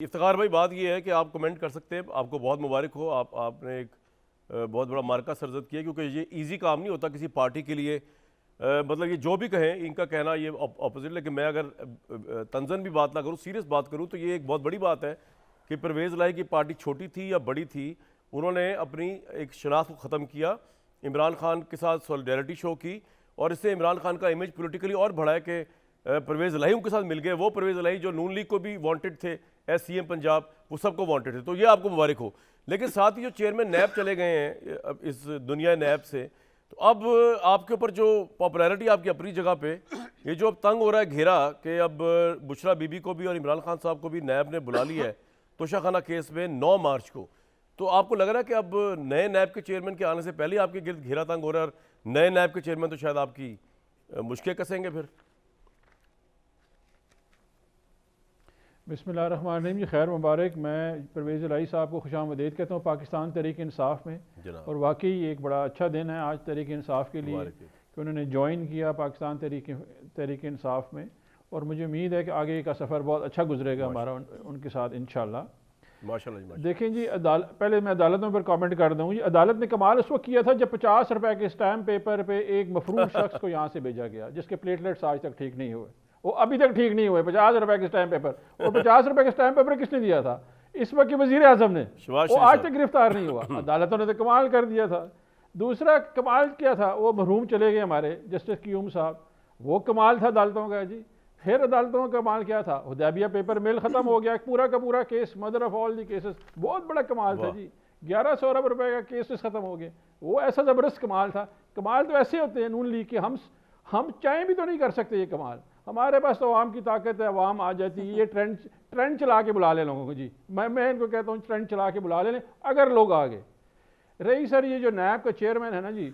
इफ्तिखार भाई, बात ये है कि आप कमेंट कर सकते हैं, आपको बहुत मुबारक हो, आपने एक बहुत बड़ा मार्का सरजद किया, क्योंकि ये इजी काम नहीं होता किसी पार्टी के लिए। मतलब ये जो भी कहें, इनका कहना ये अपोजिट, लेकिन मैं अगर तंजन भी बात ना करूँ, सीरियस बात करूँ, तो ये एक बहुत बड़ी बात है कि परवेज़ इलाही की पार्टी छोटी थी या बड़ी थी, उन्होंने अपनी एक शनाख्त को ख़त्म किया, इमरान खान के साथ सॉलिडेरिटी शो की, और इससे इमरान खान का इमेज पोलिटिकली और बढ़ा है कि परवेज़ इलाही उनके साथ मिल गए। वो परवेज़ इलाही जो नून लीग को भी वांटेड थे, एस सी एम पंजाब, वो सबको वांटेड थे, तो ये आपको मुबारक हो। लेकिन साथ ही जो चेयरमैन नैब चले गए हैं अब इस दुनिया नैब से, तो अब आपके ऊपर जो पॉपुलैरिटी आपकी अपनी जगह पे, ये जो अब तंग हो रहा है घेरा कि अब बुशरा बीबी को भी और इमरान खान साहब को भी नैब ने बुला लिया है तोशाखाना केस में 9 मार्च को, तो आपको लग रहा है कि अब नए नैब के चेयरमैन के आने से पहले आपके गिर्द घेरा तंग हो रहा है, और नए नैब के चेयरमैन तो शायद आपकी मुश्किल कसेंगे फिर? बिस्मिल्लाहिर्रहमानिर्रहीम जी, खैर मुबारक। मैं परवेज़ इलाही साहब को खुशामदीद कहता हूँ पाकिस्तान तहरीक इंसाफ में, और वाकई एक बड़ा अच्छा दिन है आज तहरीक इंसाफ के लिए कि उन्होंने ज्वाइन किया पाकिस्तान तहरीक इंसाफ में, और मुझे उम्मीद है कि आगे का सफ़र बहुत अच्छा गुजरेगा हमारा उनके साथ इंशाल्लाह। माशाल्लाह। देखें जी, पहले मैं अदालतों पर कमेंट कर दूँ जी। अदालत ने कमाल उस वक्त किया था जब 50 रुपए के स्टैम्प पेपर पे एक मफरूर शख्स को यहाँ से भेजा गया, जिसके प्लेटलेट्स आज तक ठीक नहीं हुए, वो अभी तक ठीक नहीं हुए। 50 रुपए के स्टैम्प पेपर, और 50 रुपए के स्टैम्प पेपर किसने दिया था? इस वक्त के वजीर आजम ने, वो आज तक गिरफ्तार नहीं हुआ। अदालतों ने तो कमाल कर दिया था। दूसरा कमाल क्या था, वो मरहूम चले गए हमारे जस्टिस क्यूम साहब, वो कमाल था अदालतों का जी। फिर अदालतों का कमाल क्या था, हुदैबिया पेपर मिल खत्म हो गया, पूरा का पूरा case, mother of all the cases, बहुत बड़ा कमाल था जी। 1100 अरब रुपए का केसेस खत्म हो गए, वो ऐसा जबरदस्त कमाल था। कमाल तो ऐसे होते हैं नून लीग के, हम चाहें भी तो नहीं कर सकते ये कमाल। हमारे पास तो आवाम की ताकत है, आवाम आ जाती है। ये ट्रेंड चला के बुला ले लोगों को जी, मैं इनको कहता हूँ ट्रेंड चला के बुला लें अगर लोग आ गए। रही सर ये जो नैब का चेयरमैन है ना जी,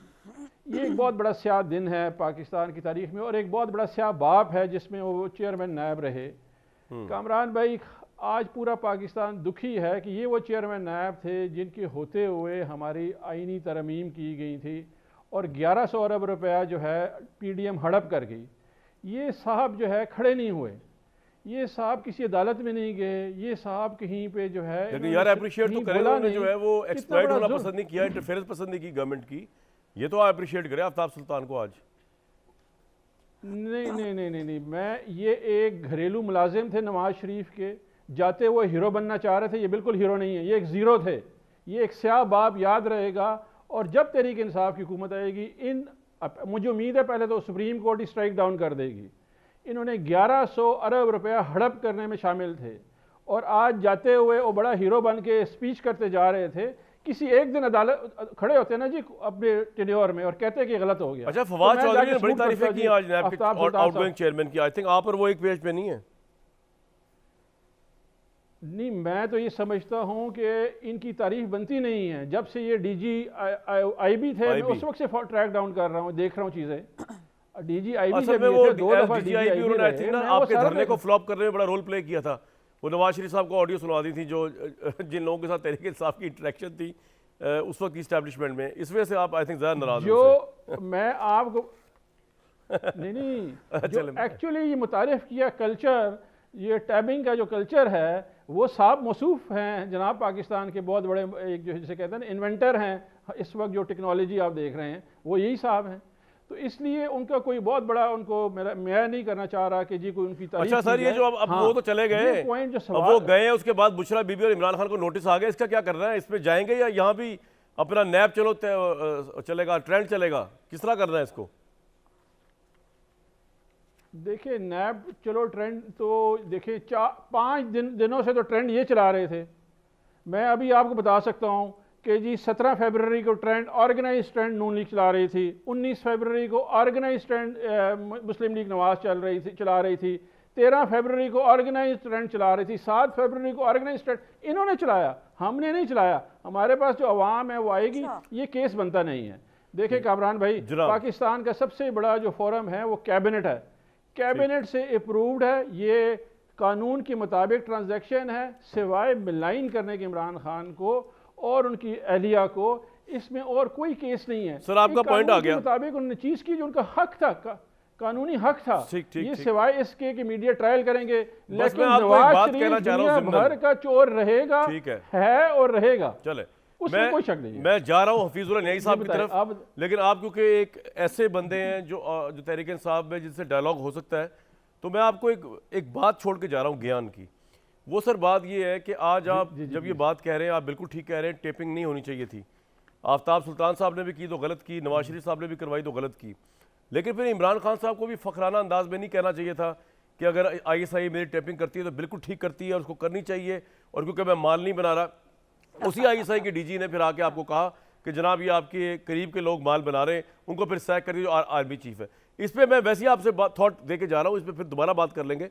ये एक बहुत बड़ा स्याह दिन है पाकिस्तान की तारीख में, और एक बहुत बड़ा स्याह बाप है जिसमें वो चेयरमैन नैब रहे। कामरान भाई, आज पूरा पाकिस्तान दुखी है कि ये वो चेयरमैन नैब थे जिनके होते हुए हमारी आईनी तरमीम की गई थी, और 1100 अरब रुपया जो है PDM हड़प कर गई। ये साहब जो है खड़े नहीं हुए, ये साहब किसी अदालत में नहीं गए, ये साहब कहीं पे जो है, लेकिन यार अप्रिशिएट तो करें, उन्होंने जो है वो एक्सप्लॉइट होना पसंद नहीं किया, इंटरफेरेंस पसंद नहीं की गवर्नमेंट की, ये तो आप अप्रिशिएट करें आफ्ताब सुल्तान को आज। नहीं नहीं नहीं नहीं नहीं, मैं ये एक घरेलू मुलाजिम थे नवाज शरीफ के, जाते वो हीरो बनना चाह रहे थे, ये बिल्कुल हीरो नहीं है, ये एक ज़ीरो थे। ये एक स्याह बाप याद रहेगा, और जब तहरीक इंसाफ की हुकूमत आएगी, मुझे उम्मीद है पहले तो सुप्रीम कोर्ट ही स्ट्राइक डाउन कर देगी। इन्होंने 1100 अरब रुपया हड़प करने में शामिल थे, और आज जाते हुए वो बड़ा हीरो बन के स्पीच करते जा रहे थे। किसी एक दिन अदालत खड़े होते ना जी अपने टेन्योर में, और कहते कि गलत हो गया। अच्छा, फवाद चौधरी ने बड़ी तारीफें की आज नैब के आउटगोइंग चेयरमैन की, आई थिंक आप और वो एक पेज पे नहीं है। नहीं, मैं तो ये समझता हूँ कि इनकी तारीफ बनती नहीं है। जब से ये DG-IB थे, मैं उस वक्त से ट्रैक डाउन कर रहा हूँ, देख रहा हूँ चीजें। DG-IB असल में वो DG-IB उन्होंने आई थिंक ना आपके धरने को फ्लॉप करने में बड़ा रोल प्ले किया था। वो नवाज शरीफ साहब को ऑडियो सुनवा दी थी, जो जिन लोगों के साथ तहरीक इंसाफ की इंटरेक्शन थी उस वक्त की इस्टेब्लिशमेंट में, इस वजह से आप आई थिंक ज़्यादा नाराज हो। जो मैं आपको नहीं जो एक्चुअली ये मुतारिफ किया कल्चर, ये टैबिंग का जो कल्चर है, वो साहब मौसूफ हैं जनाब पाकिस्तान के बहुत बड़े, एक जो जिसे कहते हैं ना इन्वेंटर हैं इस वक्त जो टेक्नोलॉजी आप देख रहे हैं, वो यही साहब हैं। तो इसलिए उनका कोई बहुत बड़ा, उनको मैं नहीं करना चाह रहा कि जी कोई उनकी तारीफ। अच्छा सर, ये जो अब वो तो चले गए, अब वो गए, उसके बाद बुशरा बीबी और इमरान खान को नोटिस आ गया, इसका क्या करना है? इसमें जाएंगे या यहाँ भी अपना नैब चलेगा, ट्रेंड चलेगा, किस तरह करना है इसको? देखिए नैब चलो ट्रेंड तो देखिए 5 दिनों से तो ट्रेंड ये चला रहे थे। मैं अभी आपको बता सकता हूँ कि जी 17 फरवरी को ट्रेंड, ऑर्गेनाइज ट्रेंड नून लीग चला रही थी। 19 फरवरी को ऑर्गेनाइज ट्रेंड मुस्लिम लीग नवाज चला रही थी। 13 फरवरी को ऑर्गेनाइज ट्रेंड चला रही थी। 7 फरवरी को ऑर्गेनाइज ट्रेंड इन्होंने चलाया, हमने नहीं चलाया। हमारे पास जो अवाम है वो आएगी, ये केस बनता नहीं है। देखिए कामरान भाई, पाकिस्तान का सबसे बड़ा जो फोरम है वो कैबिनेट है, कैबिनेट से अप्रूव्ड है, ये कानून के मुताबिक ट्रांजैक्शन है, सिवाय मिलाइन करने के इमरान खान को और उनकी अहलिया को, इसमें और कोई केस नहीं है। सर आपका पॉइंट आ गया, मुताबिक उन्होंने चीज की जो उनका हक था। कानूनी हक था। ठीक, ठीक, ये ठीक। सिवाय इसके कि मीडिया ट्रायल करेंगे, मैं लेकिन आपको एक नवाज बात शरीफ कहना चाह रहा हूं, दुनिया भर का चोर रहेगा, ठीक है और रहेगा, चले उसमें कोई शक नहीं है। मैं जा रहा हूँ हफीजुल्लाह न्याई साहब की बताइए, तरफ, आप लेकिन आप क्योंकि एक ऐसे बंदे हैं जो तहरीक इंसाफ में जिनसे डायलॉग हो सकता है, तो मैं आपको एक बात छोड़ के जा रहा हूँ ज्ञान की। वो सर बात ये है कि आज आप जब ये बात कह रहे हैं, आप बिल्कुल ठीक कह रहे हैं, टेपिंग नहीं होनी चाहिए थी। आफ्ताब सुल्तान साहब ने भी की तो गलत की, नवाज शरीफ साहब ने भी करवाई तो गलत की, लेकिन फिर इमरान खान साहब को भी फखराना अंदाज में नहीं कहना चाहिए था कि अगर ISI मेरी टेपिंग करती है तो बिल्कुल ठीक करती है और उसको करनी चाहिए, और क्योंकि मैं माल नहीं बना रहा, उसी ISI के DG ने फिर आके आपको कहा कि जनाब ये आपके करीब के लोग माल बना रहे हैं, उनको फिर सैक कर दिए जो आर्मी चीफ है। इस पर मैं वैसे ही आपसे थॉट दे के जा रहा हूँ, इस पर फिर दोबारा बात कर लेंगे।